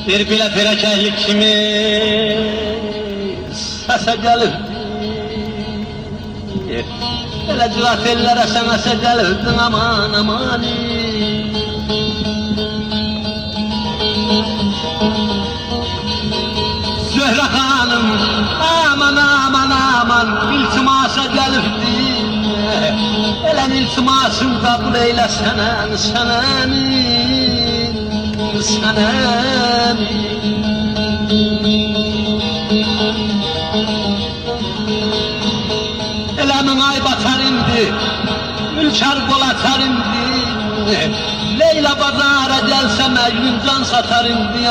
Bir bile dirəkəyi kimi səsə gəlirdi. Elə cürət ellərə sənəsə gəlirdin, aman aman. Zöhrə xanım, aman aman aman, iltimasa gəlirdi. Elə iltimasım qəbul eylə sənən, sənənin, sənənin. Elə mən ay batar indi, ülkər qol atar indi. Leyla bazara gəlsə Məcnun can satar indi.